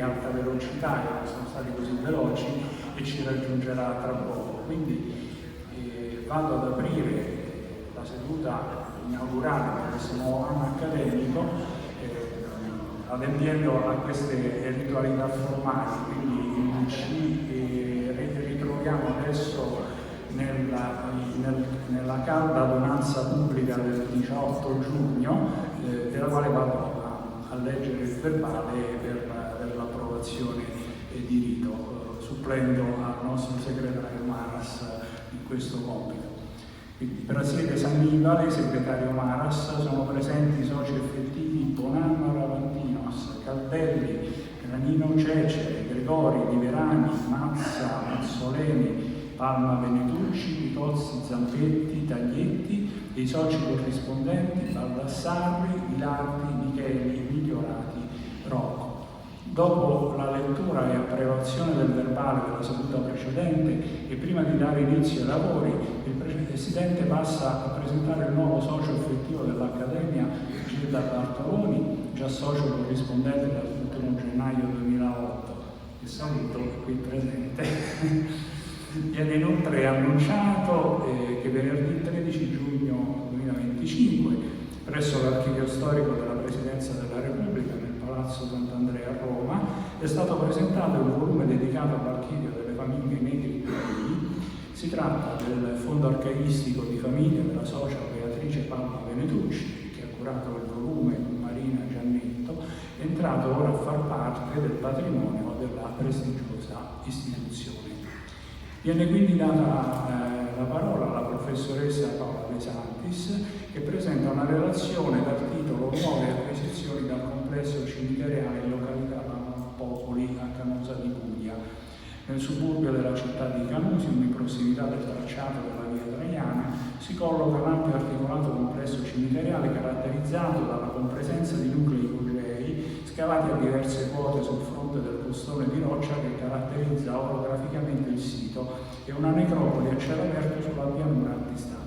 alta velocità che non sono stati così veloci e ci raggiungerà tra poco. Quindi vado ad aprire la seduta inaugurale di questo nuovo anno accademico adempiendo a queste ritualità formali, quindi ci ritroviamo adesso nella calda adunanza pubblica del 18 giugno, della quale vado a leggere il verbale per l'approvazione di rito, supplendo al nostro segretario Maras in questo compito. Quindi, per la sede San Nibale, segretario Maras, sono presenti i soci effettivi Bonanno Ravantinos, Caldelli, Granino Cecere, Gregori, Liverani, Mazza, Mazzoleni, Palma Venetucci, Pitozzi, Zampetti, Taglietti e i soci corrispondenti Baldassarri, Vilardi, Micheli, Migliorati, Rocco. Dopo la lettura e approvazione del verbale della seduta precedente e prima di dare inizio ai lavori, il Presidente passa a presentare il nuovo socio effettivo dell'Accademia, Gilda Bartoloni, già socio corrispondente dal 21 gennaio 2008, che saluto qui presente. Viene inoltre annunciato che venerdì 13 giugno 2025, presso l'Archivio Storico della Presidenza della Repubblica, nel Palazzo Sant'Andrea a Roma, è stato presentato il volume dedicato all'Archivio delle famiglie Negri. Si tratta del Fondo Archivistico di Famiglia della socia Beatrice Palma Venetucci, che ha curato il volume con Marina Giannetto, entrato ora a far parte del patrimonio della prestigiosa istituzione. Viene quindi data la parola alla professoressa Paola De Santis, che presenta una relazione dal titolo Nuove acquisizioni dal complesso cimiteriale in località Popoli a Canosa di Puglia. Nel suburbio della città di Canusium, in prossimità del tracciato della via Traiana, si colloca un ampio articolato complesso cimiteriale caratterizzato dalla compresenza di nuclei ipogei scavati a diverse quote sul fronte del costone di roccia che caratterizza orograficamente il sito e una necropoli a cielo aperto sulla pianura antistante.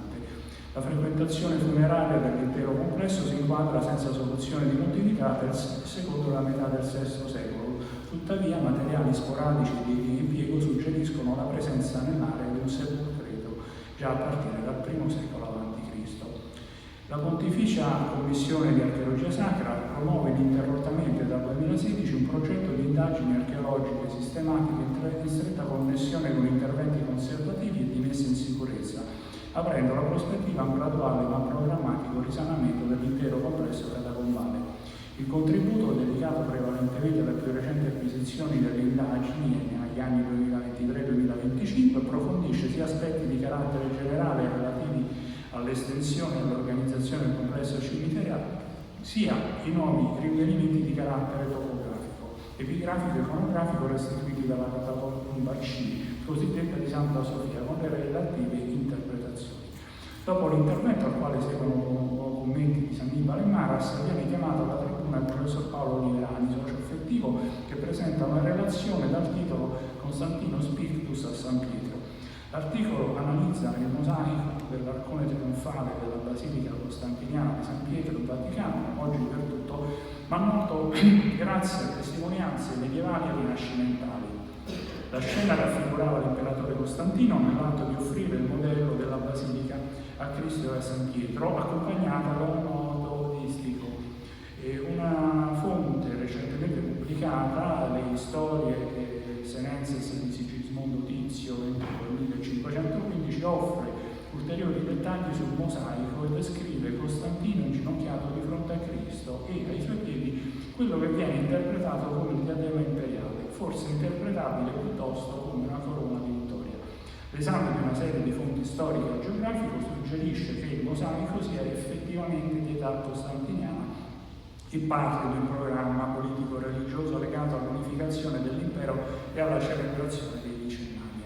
La frequentazione funeraria dell'intero complesso si inquadra senza soluzione di continuità secondo la metà del VI secolo. Tuttavia, materiali sporadici di impiego suggeriscono la presenza nell'area di un sepolcreto già a partire dal I secolo a.C. La Pontificia Commissione di Archeologia Sacra promuove ininterrottamente dal 2016 un progetto di indagini archeologiche sistematiche in stretta connessione con interventi conservativi e di messa in sicurezza, aprendo la prospettiva a un graduale ma programmatico risanamento dell'intero complesso catacombale. Il contributo, dedicato prevalentemente alle più recenti acquisizioni delle indagini negli anni 2023-2025, approfondisce sia aspetti di carattere generale relativi all'estensione e all'organizzazione del complesso cimiteriale, sia i nuovi rinvenimenti di carattere topografico, epigrafico e iconografico restituiti dalla catacomba C, cosiddetta di Santa Sofia, con le relative interpretazioni. Dopo l'intervento, al quale seguono commenti di San Nibale e Maras, viene chiamato alla tribuna il professor Paolo Liverani, socio effettivo, che presenta una relazione dal titolo Constantino Spiritus a San Pietro. L'articolo analizza il mosaico dell'arcone trionfale della Basilica Costantiniana di San Pietro in Vaticano, oggi perduto, ma noto grazie a testimonianze medievali e rinascimentali. La scena raffigurava l'imperatore Costantino nell'atto di offrire il modello della Basilica a Cristo e a San Pietro, accompagnata da un nodo distico. Una fonte recentemente pubblicata, le storie Senenses di Sigismondo Tizio del 1515, offre ulteriori dettagli sul mosaico e descrive Costantino inginocchiato di fronte a Cristo e ai suoi piedi quello che viene interpretato come il diadema imperiale, forse interpretabile piuttosto come una corona di vittoria. L'esame di una serie di fonti storiche e geografiche suggerisce che il mosaico sia effettivamente di età costantiniana e parte di un programma politico-religioso legato all'unificazione dell'impero e alla celebrazione dei decennali.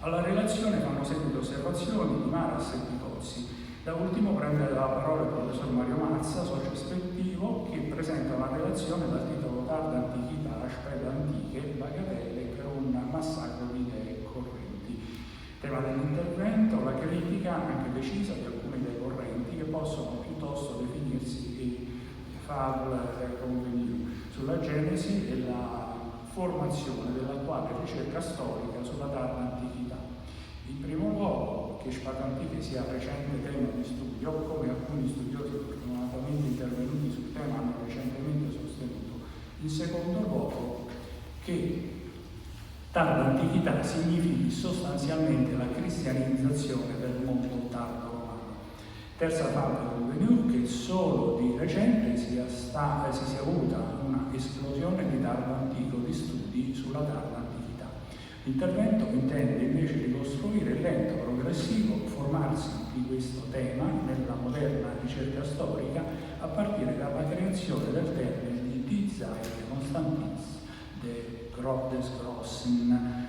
Alla relazione fanno seguito osservazioni di Maras e Pitozzi. Da ultimo prende la parola il professor Mario Mazza, socio ispettivo, che presenta una relazione dal titolo Tarda antichità, Spede antiche, bagatelle per un massacro di idee correnti. Tema dell'intervento, la critica, anche decisa, di alcune idee correnti che possono piuttosto definirsi fable convenue sulla genesi e la formazione dell'attuale ricerca storica sulla tarda antichità. In primo luogo, che Spada Antiche sia recente tema di studio, come alcuni studiosi fortunatamente intervenuti sul tema hanno recentemente sostenuto. In secondo luogo, che tarda antichità significhi sostanzialmente la cristianizzazione del mondo tardo romano. Terza parte del che solo di recente si sia avuta una esplosione di tardo antico di studi sulla tarda antichità. L'intervento intende invece ricostruire il lento progressivo formarsi di questo tema nella moderna ricerca storica a partire dalla creazione del termine di Die Zeit Constantins des Grossen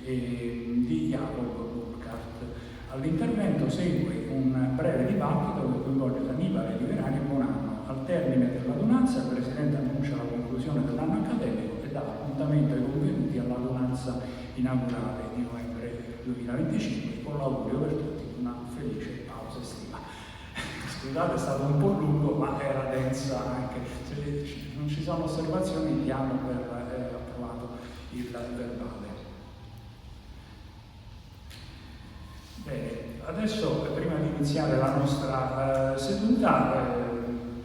di Jacob Burckhardt. All'intervento segue un breve dibattito che coinvolge Annibale, Liverani e Bonanno. Al termine dell'adunanza il Presidente annuncia la conclusione dell'anno accademico e dà appuntamento ai convenuti all'adunanza inaugurale di novembre 2025 con l'augurio per tutti una felice pausa estiva. Scusate, è stato un po' lungo, ma era densa anche. Se non ci sono osservazioni, diamo per approvato il verbale. Bene, adesso prima di iniziare la nostra seduta,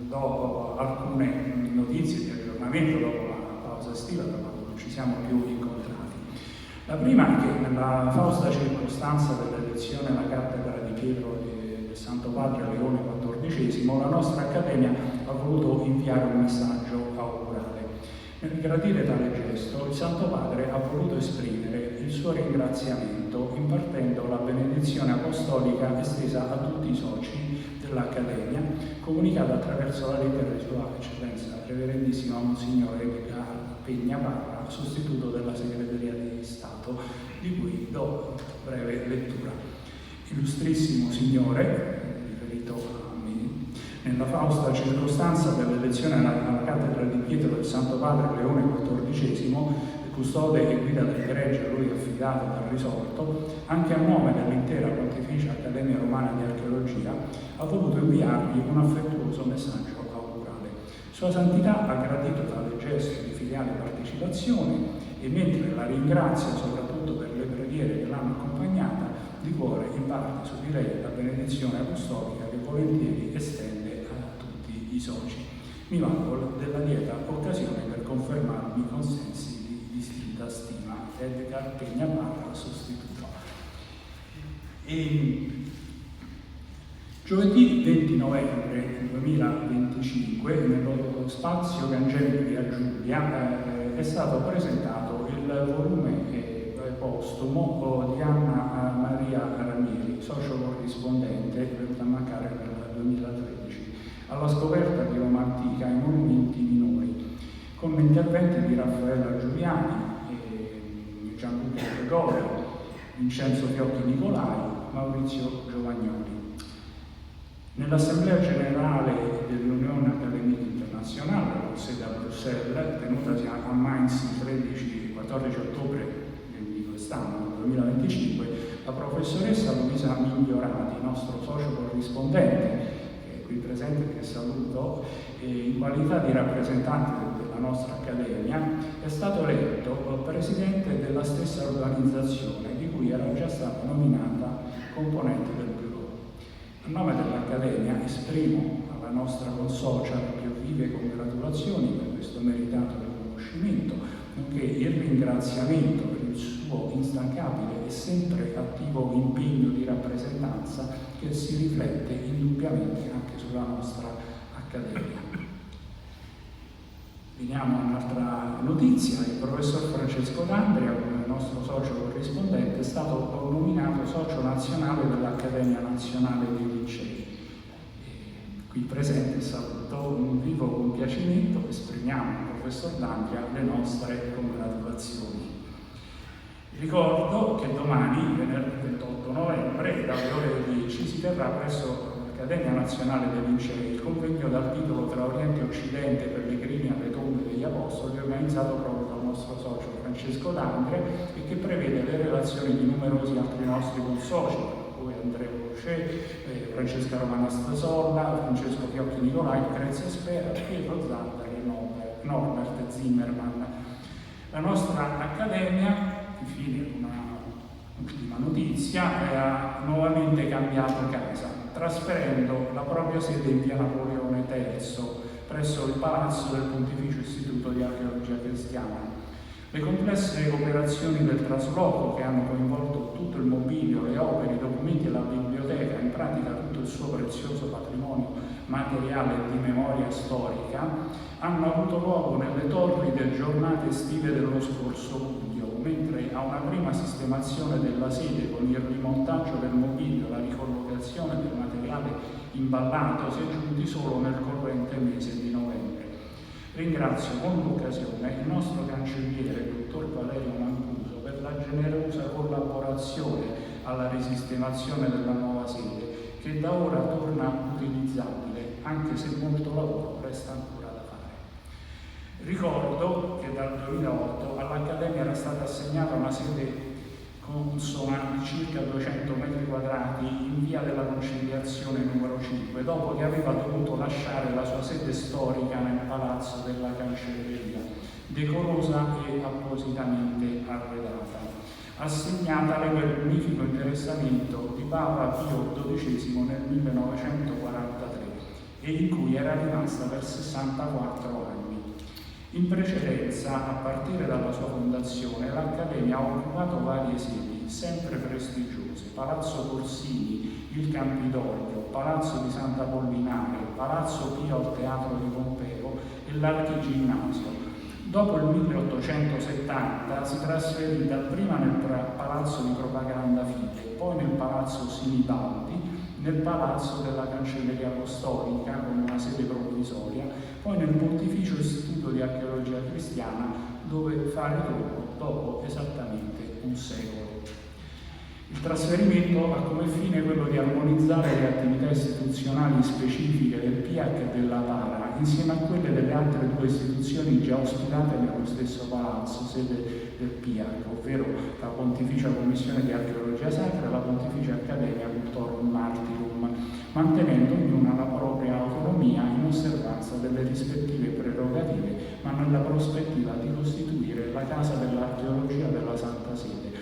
dopo alcune notizie di aggiornamento dopo la pausa estiva, quando non ci siamo più incontrati. La prima è che nella fausta circostanza dell'elezione alla cattedra di Pietro del Santo Padre Leone XIV, la nostra Accademia ha voluto inviare un messaggio augurale. Nel gradire tale gesto, il Santo Padre ha voluto esprimere il suo ringraziamento impartendo la benedizione apostolica estesa a tutti i soci dell'Accademia, comunicata attraverso la lettera di Sua Eccellenza Reverendissima Monsignore Edgar Pegnabarra, sostituto della Segreteria di Stato, di cui do breve lettura. Illustrissimo Signore, riferito a me, nella fausta circostanza dell'elezione alla cattedra di Pietro del Santo Padre Leone XIV, custode e guida del gregge a lui affidato dal risorto, anche a nome dell'intera Pontificia Accademia Romana di Archeologia, ha voluto inviargli un affettuoso messaggio augurale. Sua Santità ha gradito tale gesto di filiale partecipazione e mentre la ringrazia soprattutto per le preghiere che l'hanno accompagnata, di cuore imparte su di lei la benedizione apostolica che volentieri estende a tutti i soci. Mi valgo della lieta occasione per confermarmi i consensi di distinta stima. Edgar Pegnabarra, sostituto. Giovedì 20 novembre 2025, nello spazio Cancelli via Giulia, è stato presentato il volume postumo di Anna Maria Ranieri, socio corrispondente, venuta a mancare nel 2013, alla scoperta di Roma antica e monumenti minori, con interventi di Raffaella Giuliani, Gianluca Gregorio, Vincenzo Fiocchi Nicolai, Maurizio Giovagnoli. Nell'Assemblea Generale dell'Unione Accademica Internazionale, con sede a Bruxelles, tenutasi a Mainz il 14 ottobre di quest'anno, 2025, la professoressa Luisa Migliorati, nostro socio corrispondente, che è qui presente e che saluto, in qualità di rappresentante della nostra Accademia, è stato eletto presidente della stessa organizzazione di cui era già stata nominata componente del bureau. A nome dell'Accademia esprimo alla nostra consocia le più vive congratulazioni per questo meritato riconoscimento, nonché il ringraziamento per il suo instancabile e sempre attivo impegno di rappresentanza che si riflette indubbiamente anche sulla nostra Accademia. Veniamo a un'altra notizia: il professor Francesco D'Andrea, come nostro socio corrispondente, è stato nominato socio nazionale dell'Accademia Nazionale dei Licei. Qui presente saluto un vivo compiacimento, esprimiamo al professor D'Andrea le nostre congratulazioni. Ricordo che domani, venerdì 28 novembre, dalle ore 10, si terrà presso l'Accademia Nazionale dei Licei il convegno dal titolo Tra Oriente e Occidente, pellegrini alle tombe degli Apostoli, organizzato proprio dal nostro socio Francesco D'Andrea e che prevede le relazioni di numerosi altri nostri consoci, tra cui Andrea Rocher, Francesca Romana Stasolla, Francesco Fiocchi Nicolai, Crezia Spera, Pietro Zandari e Norbert Zimmermann. La nostra accademia, infine una ultima notizia, ha nuovamente cambiato casa, trasferendo la propria sede in via Napoleone III, presso il Palazzo del Pontificio Istituto di Archeologia Cristiana. Le complesse operazioni del trasloco, che hanno coinvolto tutto il mobilio, le opere, i documenti e la biblioteca, in pratica tutto il suo prezioso patrimonio materiale di memoria storica, hanno avuto luogo nelle torride giornate estive dello scorso luglio, mentre a una prima sistemazione della sede con il rimontaggio del mobilio e la ricollocazione del materiale imballato si è giunti solo nel corrente mese di novembre. Ringrazio con l'occasione il nostro cancelliere, il dottor Valerio Mancuso, per la generosa collaborazione alla risistemazione della nuova sede, che da ora torna utilizzabile, anche se molto lavoro resta ancora da fare. Ricordo che dal 2008 all'Accademia era stata assegnata una sede consona di circa 200 metri quadrati in via della Conciliazione numero 5, dopo che aveva dovuto lasciare la sua sede storica nel palazzo della Cancelleria, decorosa e appositamente arredata, assegnatale per unifico interessamento di Papa Pio XII nel 1943 e in cui era rimasta per 64 anni. In precedenza, a partire dalla sua fondazione, l'Accademia ha occupato varie sedi, sempre prestigiose: Palazzo Corsini, il Campidoglio, Palazzo di Sant'Apollinare, Palazzo Pio al Teatro di Pompeo e l'Archiginnasio. Dopo il 1870 si trasferì dapprima nel Palazzo di Propaganda Fide, poi nel Palazzo Sinibaldi, nel Palazzo della Cancelleria Apostolica con una sede provvisoria, poi nel Pontificio Istituto di Archeologia Cristiana, dove fa ritorno dopo esattamente un secolo. Il trasferimento ha come fine quello di armonizzare le attività istituzionali specifiche del PIAC e della PARA insieme a quelle delle altre due istituzioni già ospitate nello stesso palazzo, sede del PIAC, ovvero la Pontificia Commissione di Archeologia Sacra e la Pontificia Accademia Cultorum Martyrum, mantenendo ognuna la propria autonomia in osservanza delle rispettive prerogative, ma nella prospettiva di costituire la Casa dell'Archeologia della Santa Sede.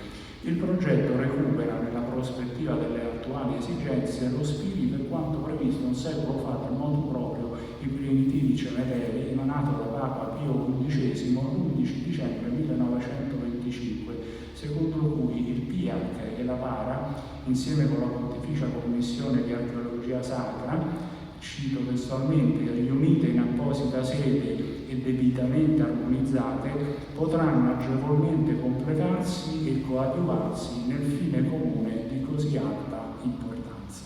Il progetto recupera, nella prospettiva delle attuali esigenze, lo spirito e quanto previsto un secolo fa dal motu proprio i primitivi cemeteri emanato da Papa Pio XI l'11 dicembre 1925, secondo cui il PIAC e la PARA, insieme con la Pontificia Commissione di Archeologia Sacra, cito testualmente, riunite in apposita sede e debitamente armonizzate, potranno agevolmente completarsi e coadiuvarsi nel fine comune di così alta importanza.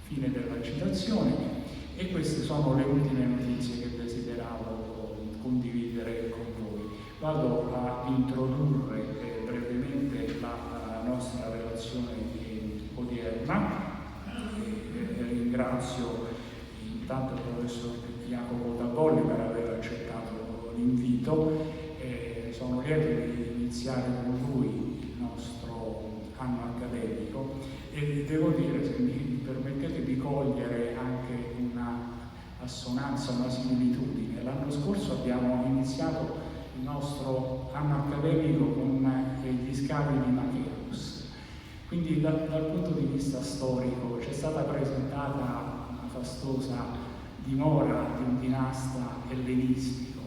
Fine della citazione. E queste sono le ultime notizie che desideravo condividere con voi. Vado a introdurre brevemente la nostra relazione odierna. Ringrazio intanto il professor Jacopo Tabolli per aver accettato l'invito. Sono lieto di iniziare con lui il nostro anno accademico e devo dire, se mi permettete, di cogliere anche una assonanza, una similitudine. L'anno scorso abbiamo iniziato il nostro anno accademico con gli scavi di Machaerus. Quindi dal punto di vista storico c'è stata presentata una fastosa dimora di un dinasta ellenistico,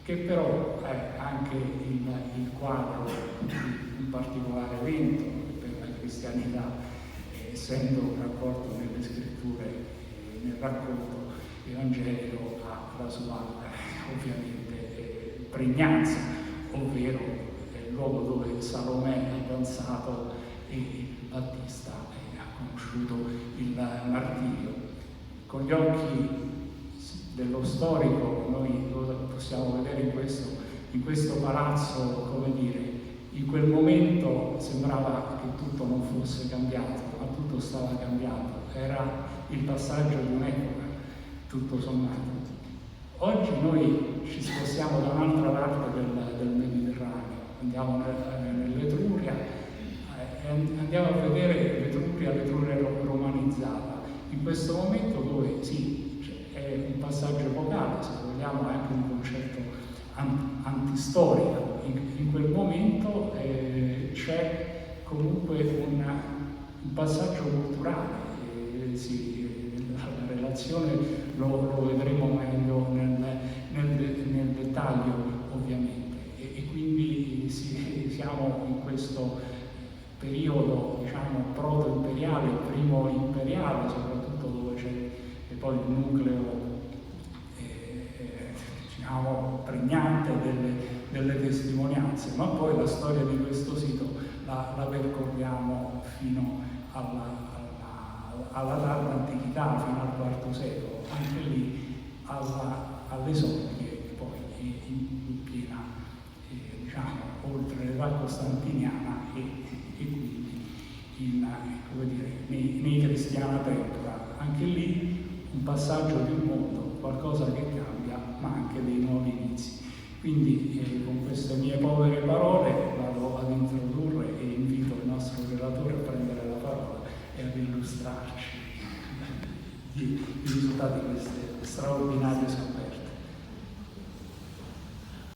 che però è anche il quadro di un particolare evento per la cristianità, essendo raccolto nelle scritture, nel racconto evangelico, ha la sua ovviamente pregnanza, ovvero è il luogo dove Salomè ha danzato e Battista ha conosciuto il martirio. Con gli occhi dello storico noi possiamo vedere in questo palazzo, come dire, in quel momento sembrava che tutto non fosse cambiato, ma tutto stava cambiando, era il passaggio di un'epoca, tutto sommato. Oggi noi ci spostiamo da un'altra parte del Mediterraneo, andiamo nell'Etruria e andiamo a vedere l'Etruria romanizzata, in questo momento dove sì, è un passaggio epocale, se vogliamo, è anche un concetto antistorico, in quel momento c'è comunque un passaggio culturale, la relazione lo vedremo meglio nel dettaglio ovviamente, e quindi siamo in questo periodo, diciamo, proto-imperiale, primo imperiale, soprattutto dove c'è poi il nucleo diciamo, pregnante delle testimonianze, ma poi la storia di questo sito la percorriamo fino alla tarda antichità, fino al IV secolo, anche lì alle sorghe, poi in piena, diciamo, oltre l'età costantiniana e quindi come dire, nei cristiana tempora. Anche lì un passaggio di un mondo, qualcosa che cambia, ma anche dei nuovi inizi. Quindi con queste mie povere parole vado ad introdurre e invito il nostro relatore a prendere la parola e ad illustrarci i risultati di queste straordinarie scoperte.